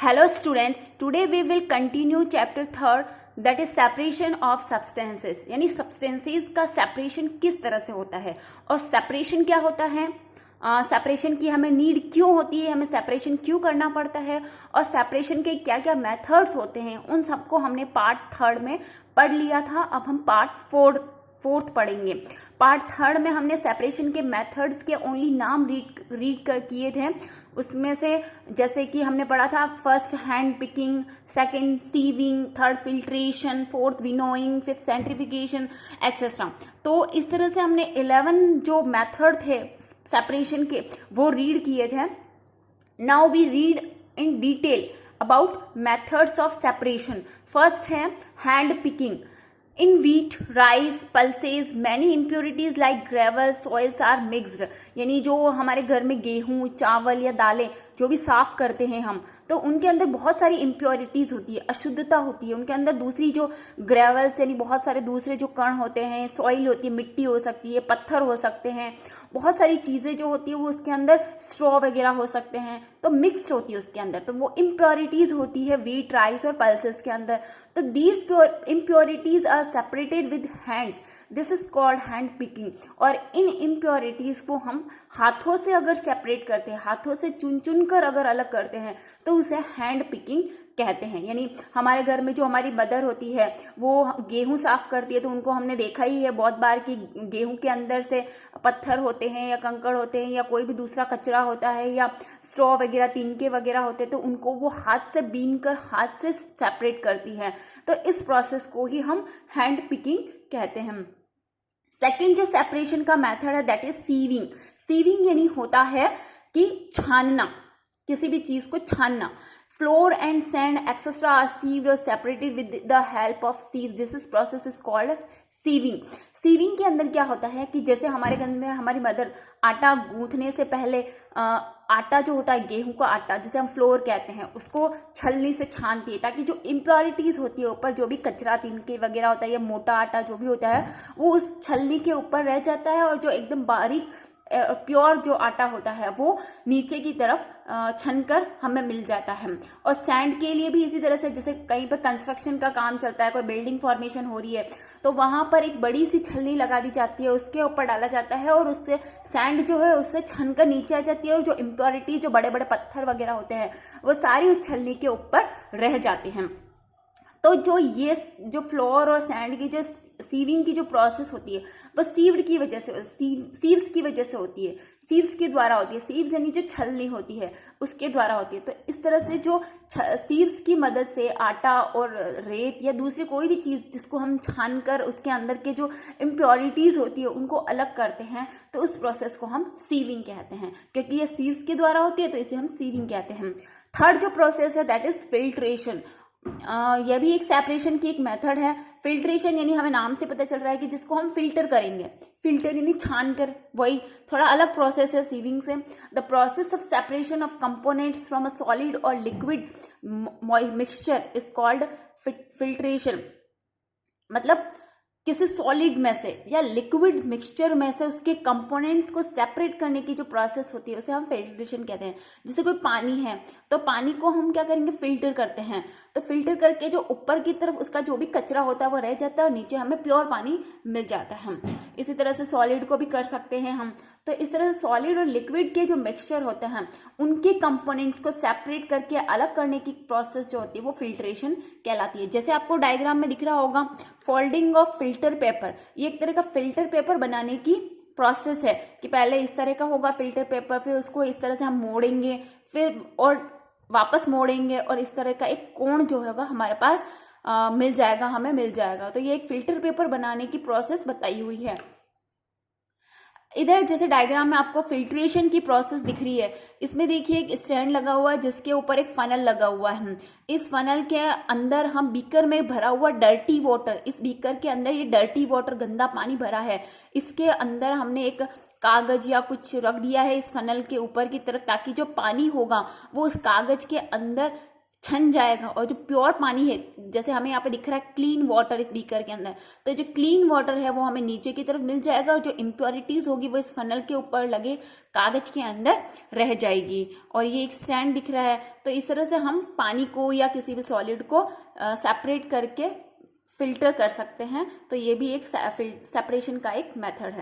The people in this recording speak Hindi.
Hello students, today we will continue chapter third that is separation of substances. यानी substances का separation किस तरह से होता है और separation क्या होता है, सेपरेशन की हमें नीड क्यों होती है, हमें सेपरेशन क्यों करना पड़ता है और सेपरेशन के क्या क्या मेथड्स होते हैं, उन सबको हमने पार्ट थर्ड में पढ़ लिया था। अब हम पार्ट फोर्थ पढ़ेंगे। पार्ट थर्ड में हमने सेपरेशन के मेथड्स के ओनली नाम रीड कर किए थे। उसमें से जैसे कि हमने पढ़ा था first hand picking, second sieving, third filtration, fourth winnowing, fifth centrifugation etcetera. तो इस तरह से हमने 11 जो मेथड थे सेपरेशन के वो रीड किए थे। Now we read in detail about methods of separation. First है hand picking. In wheat, rice, pulses, many impurities like gravel, soils are mixed. यानी जो हमारे घर में गेहूं, चावल या दालें जो भी साफ करते हैं हम, तो उनके अंदर बहुत सारी इम्प्योरिटीज़ होती है, अशुद्धता होती है उनके अंदर। दूसरी जो ग्रेवल्स यानी बहुत सारे दूसरे जो कण होते हैं, सॉइल होती है, मिट्टी हो सकती है, पत्थर हो सकते हैं, बहुत सारी चीज़ें जो होती है वो उसके अंदर स्ट्रॉ वगैरह हो सकते हैं, तो मिक्स्ड होती है उसके अंदर। तो वो इम्प्योरिटीज़ होती है व्हीट, राइस और पल्सेस के अंदर। तो these impurities are separated with hands, this is called hand picking. और इन इम्प्योरिटीज़ को हम हाथों से अगर सेपरेट करते हैं, हाथों से चुन चुन कर अगर अलग करते हैं तो उसे हैंड पिकिंग कहते हैं। यानी हमारे घर में जो हमारी मदर होती है वो गेहूं साफ करती है, तो उनको हमने देखा ही है बहुत बार कि गेहूं के अंदर से पत्थर होते हैं या कंकड़ होते हैं या कोई भी दूसरा कचरा होता है या स्ट्रॉ वगैरह, तिनके वगैरह होते हैं, तो उनको वो हाथ से बीन कर हाथ से सेपरेट करती है। तो इस प्रोसेस को ही हम हैंड पिकिंग कहते हैं। सेकेंड जो सेपरेशन का मेथड है दैट इज सीविंग। सीविंग यानी होता है कि छानना, किसी भी चीज को छानना। Flour and sand etcetera are sieved और separated with the help of sieves, this is process is called sieving. Sieving के अंदर क्या होता है कि जैसे हमारे घर में हमारी मदर आटा गूंथने से पहले आटा जो होता है गेहूं का आटा जिसे हम फ्लोर कहते हैं, उसको छलनी से छानती है ताकि जो इम्प्योरिटीज होती है ऊपर, जो भी कचरा तिनके वगैरह होता है या मोटा आटा जो भी होता है वो उस छलनी के ऊपर रह जाता है और जो एकदम बारीक प्योर जो आटा होता है वो नीचे की तरफ छनकर हमें मिल जाता है। और सैंड के लिए भी इसी तरह से, जैसे कहीं पर कंस्ट्रक्शन का काम चलता है, कोई बिल्डिंग फॉर्मेशन हो रही है, तो वहां पर एक बड़ी सी छलनी लगा दी जाती है, उसके ऊपर डाला जाता है और उससे सैंड जो है उससे छनकर नीचे आ जाती है और जो इम्प्योरिटी, जो बड़े बड़े पत्थर वगैरह होते हैं वो सारी उस छलनी के ऊपर रह जाते हैं। तो जो फ्लोर और सैंड की जो सीविंग की जो प्रोसेस होती है वो सीव्ड की वजह से, सीव्स की वजह से होती है, सीव्स के द्वारा होती है। सीव्स यानी जो छलनी होती है उसके द्वारा होती है। तो इस तरह से जो सीव्स की मदद से आटा और रेत या दूसरी कोई भी चीज़ जिसको हम छान कर उसके अंदर के जो इम्प्योरिटीज़ होती है उनको अलग करते हैं, तो उस प्रोसेस को हम सीविंग कहते हैं। क्योंकि ये सीव्स के द्वारा होती है तो इसे हम सीविंग कहते हैं। थर्ड जो प्रोसेस है दैट इज फिल्ट्रेशन। यह भी एक सेपरेशन की एक मेथड है। फिल्ट्रेशन यानी हमें नाम से पता चल रहा है कि जिसको हम फिल्टर करेंगे, फिल्टर यानी छान कर, वही थोड़ा अलग प्रोसेस है सीविंग से। The process of separation of components from a solid और liquid mixture is called filtration. मतलब किसी सॉलिड में से या लिक्विड मिक्सचर में से उसके कंपोनेंट्स को सेपरेट करने की जो प्रोसेस होती है उसे हम फिल्ट्रेशन कहते हैं। जैसे कोई पानी है तो पानी को हम क्या करेंगे, फिल्टर करते हैं, तो फिल्टर करके जो ऊपर की तरफ उसका जो भी कचरा होता है वो रह जाता है और नीचे हमें प्योर पानी मिल जाता है। इसी तरह से सॉलिड को भी कर सकते हैं हम। तो इस तरह से सॉलिड और लिक्विड के जो मिक्सचर होते हैं उनके कंपोनेंट्स को सेपरेट करके अलग करने की प्रोसेस जो होती है वो फिल्ट्रेशन कहलाती है। जैसे आपको डायग्राम में दिख रहा होगा फोल्डिंग ऑफ फिल्टर पेपर, ये एक तरह का फिल्टर पेपर बनाने की प्रोसेस है कि पहले इस तरह का होगा फिल्टर पेपर, फिर उसको इस तरह से हम मोड़ेंगे, फिर और वापस मोड़ेंगे और इस तरह का एक कोण जो होगा हमारे पास मिल जाएगा, हमें मिल जाएगा। तो ये एक फिल्टर पेपर बनाने की प्रोसेस बताई हुई है। इधर जैसे डायग्राम में आपको फिल्ट्रेशन की प्रोसेस दिख रही है, इसमें देखिए एक स्टैंड लगा हुआ है जिसके ऊपर एक फनल लगा हुआ है। इस फनल के अंदर हम बीकर में भरा हुआ डर्टी वाटर, इस बीकर के अंदर ये डर्टी वाटर गंदा पानी भरा है, इसके अंदर हमने एक कागज या कुछ रख दिया है इस फनल के ऊपर की तरफ ताकि जो पानी होगा वो उस कागज के अंदर छन जाएगा, और जो प्योर पानी है, जैसे हमें यहाँ पे दिख रहा है क्लीन वाटर इस बीकर के अंदर, तो जो क्लीन वाटर है वो हमें नीचे की तरफ मिल जाएगा, और जो इम्प्योरिटीज होगी वो इस फनल के ऊपर लगे कागज के अंदर रह जाएगी। और ये एक स्टैंड दिख रहा है, तो इस तरह से हम पानी को या किसी भी सॉलिड को सेपरेट करके फिल्टर कर सकते हैं। तो ये भी एक सेपरेशन का एक मेथड है।